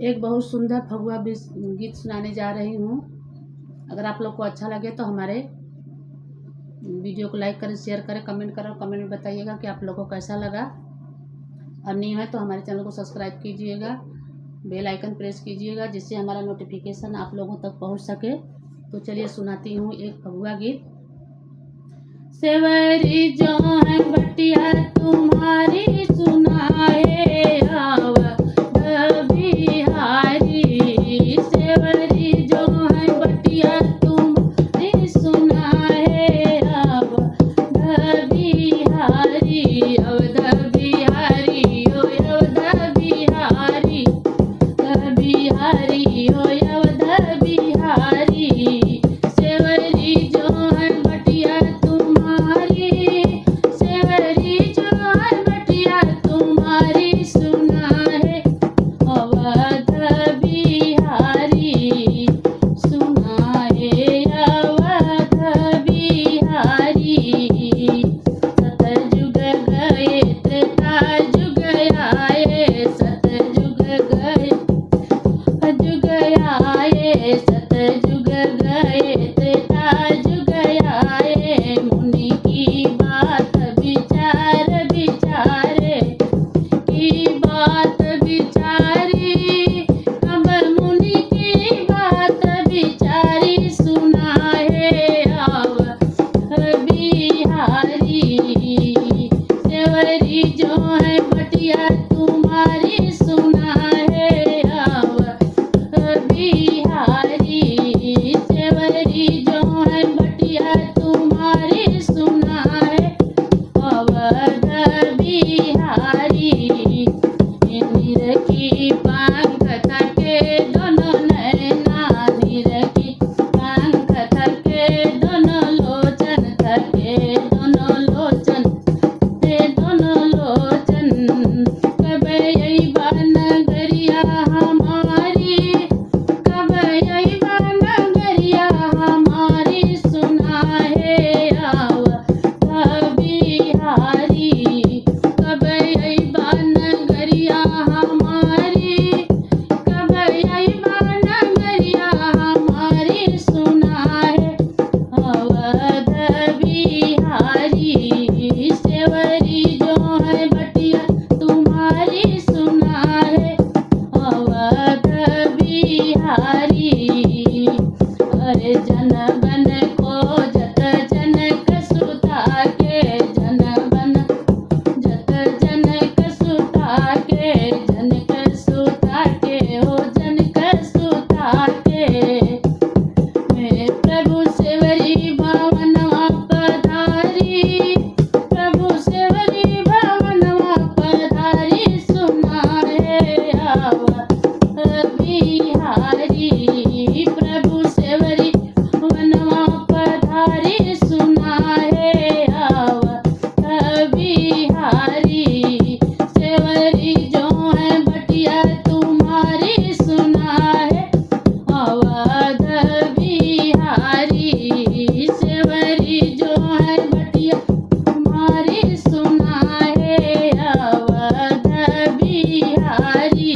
एक बहुत सुंदर फगुआ गीत सुनाने जा रही हूँ। अगर आप लोग को अच्छा लगे तो हमारे वीडियो को लाइक करें, शेयर करें, कमेंट करें। कमेंट में बताइएगा कि आप लोगों को कैसा लगा। और न्यू है तो हमारे चैनल को सब्सक्राइब कीजिएगा, बेल आइकन प्रेस कीजिएगा, जिससे हमारा नोटिफिकेशन आप लोगों तक पहुँच सके। तो चलिए सुनाती हूँ एक फगुआ गीत। सेवरी जो है बटिया तुम्हारी सुनाए आवत बिहारी। सेवरी जो है बटिया तुम्हारी सुनाए आवत बिहारी। अवध बिहारी ओ अवध बिहारी, बिहारी ओ अवध बिहारी। सेवरी जो है बटिया तुम्हारी, सेवरी जो है बटिया तुम्हारी सुनाए अवध बिहारी, सुनाए अवध बिहारी। सतयुग गए त्रेता युग आए, सतयुग गए युग आए, सतयुग गए त्रेता युग आए। मुनि की बात विचार विचारे, की बात विचारी, अब मुनि की बात विचारी सुनाए आवत बिहारी। सेवरी जो है बटिया तुम्हारी सुनाए आवत बिहारी। सेवरी जो है बटिया तुम्हारी सुनाए अवध बिहारी। नीर की पंख थके दोनों नैना, नीर की पंख थके दोनों लोचन, थके दोनों लोचन, दोनों लोचन। कब अइबा नगरिया हमारी, कब अइबा नगरिया हमारी सुनाए आवत बिहारी। कब अइबा नगरिया हमारी, कब अइबा नगरिया हमारी सुनाए अवध बिहारी। सेवरी जो है बटिया तुम्हारी सुनाए अवध बिहारी। अरे जन बन खोजत जनक सुता के, जन बन जत जनक सुता के, जनक सुता के हो जनक सुता के। मैं प्रभु सेवरी भवनवा पधारी, प्रभु सेवरी भवनवा पधारी सुनाए आवत बिहारी। प्रभु सेवरी भवनवा पधारी सुनाए आवत बिहारी। सेवरी जो है बटिया तुम्हारी सुनाए अवध बिहारी। सेवरी जो है बटिया तुम्हारी सुनाए अवध बिहारी।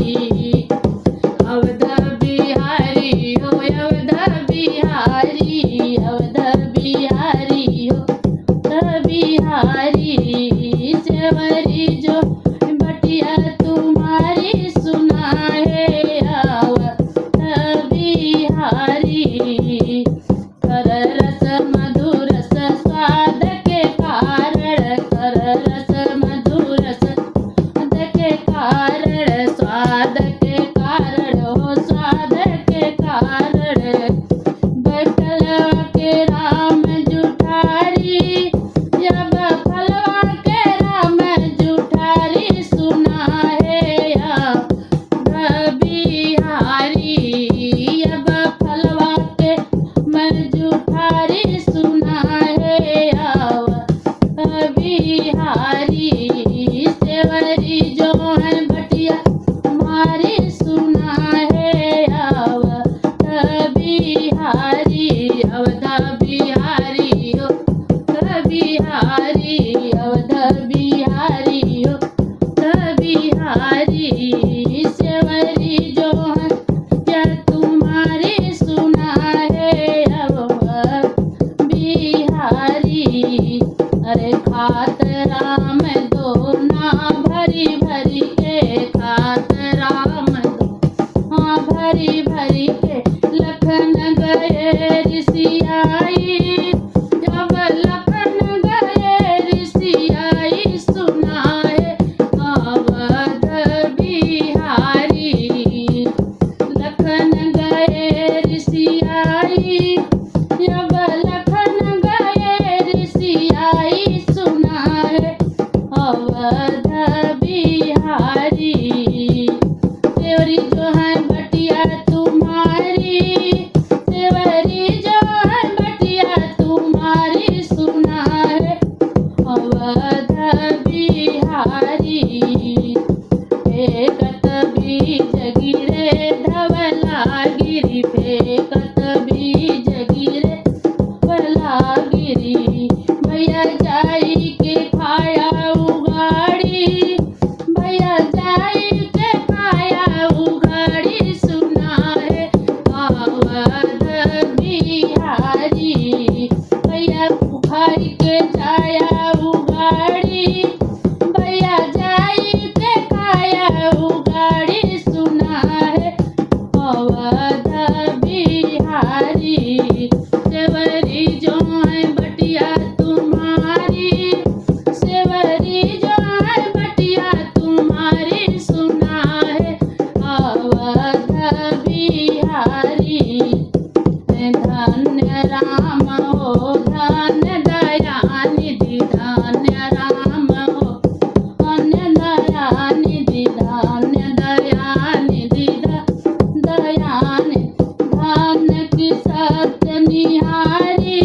अवध बिहारी हो अवध बिहारी, अवध बिहारी हो बिहारी। सेवरी जो बटिया तुम्हारी सुनाए आवत बिहारी। कर रस मधुर स्वाद के कारण, कर रस मधुर स्वाद के कारण, स्वाद के कारण हो स्वाद के कारण। बकलवा के राम जुठारी, जब फलवा के राम जुठारी सुनाए आवत बिहारी। अब फलवा के मन जुठारी सुनाए आवत बिहारी। सेवरी जो है बटिया तुम्हारी सेवरी जो है बटिया तुम्हारी, सेवरी जो है बटिया तुम्हारी सुना है अवध बिहारी। फेंकत बीज गिरे धवलागिरी, फेंकत बीज गिरे धवलागिरी। भैया जाई के खाया उगाड़ी, भैया जाई के खाया उगाड़ी सुना है अवध बिहारी। भैया खाई के जाया उगाड़ी, भैया जाई के खाया उगाड़ी सुना है अवध बिहारी। सेवरी जो है बटिया तुम्हारी, सेवरी जो है बटिया तुम्हारी सुना है अवध बिहारी। धन्य राम हो धन्य दयानिधि, धन्य राम हो धन्य दयानिधि, धन्य दयानिधि दयानि। धान की सत्य निहारी,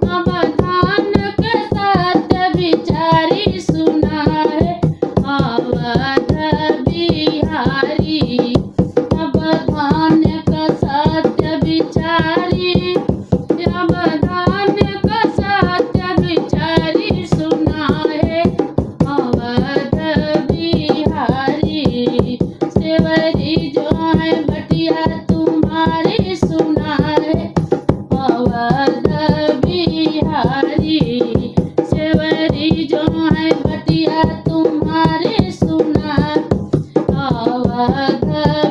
अब धान के सत्य विचारी सुना है अवध बिहारी। अब धान का सत्य विचारी, अब धान का सत्य विचारी सुना है अवध बिहारी। सेवरी जो है बटिया तुम्हारी सुना है अवध बिहारी। सेवरी जो है बटिया तुम्हारी सुना अवध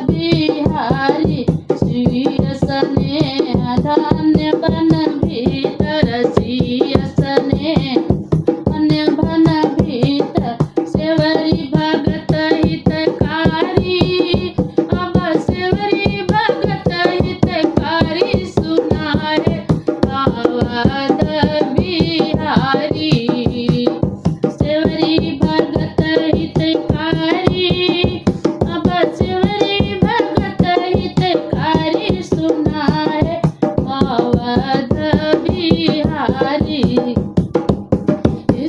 बिहारी। श्रीय स्नेह धन्य बन भीतर, श्रीय स्नेह धन्य बन भीतर। सेवरी भगत हितकारी, अब सेवरी भगत हितकारी सुना है अवध बिहारी। सेवरी भगत हितकारी, अब सेवरी भगत हितकारी सुना है अवध बिहारी।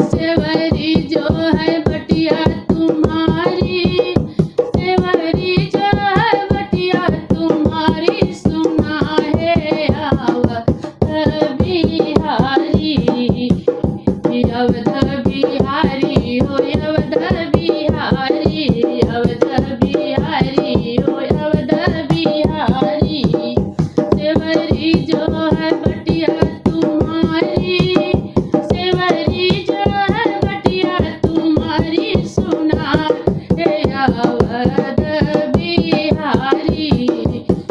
सेवरी जो है बटिया तुम्हारी, सेवरी जो है बटिया तुम्हारी सुना है अवध बिहारी। अवध बिहारी हो अवध बिहारी, अवध बिहारी हो अवध बिहारी। सेवरी जो है बटिया तुम्हारी, सेवरी जो है बटिया तुम्हारी सुना है अवध बिहारी।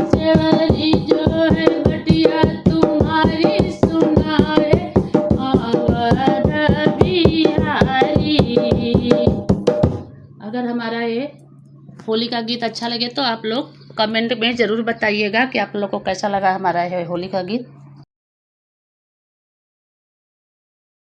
सेवरी जो है बटिया तुम्हारी सुना है अवध बिहारी। अगर हमारा ये होली का गीत अच्छा लगे तो आप लोग कमेंट में ज़रूर बताइएगा कि आप लोग को कैसा लगा हमारा ये होली का गीत।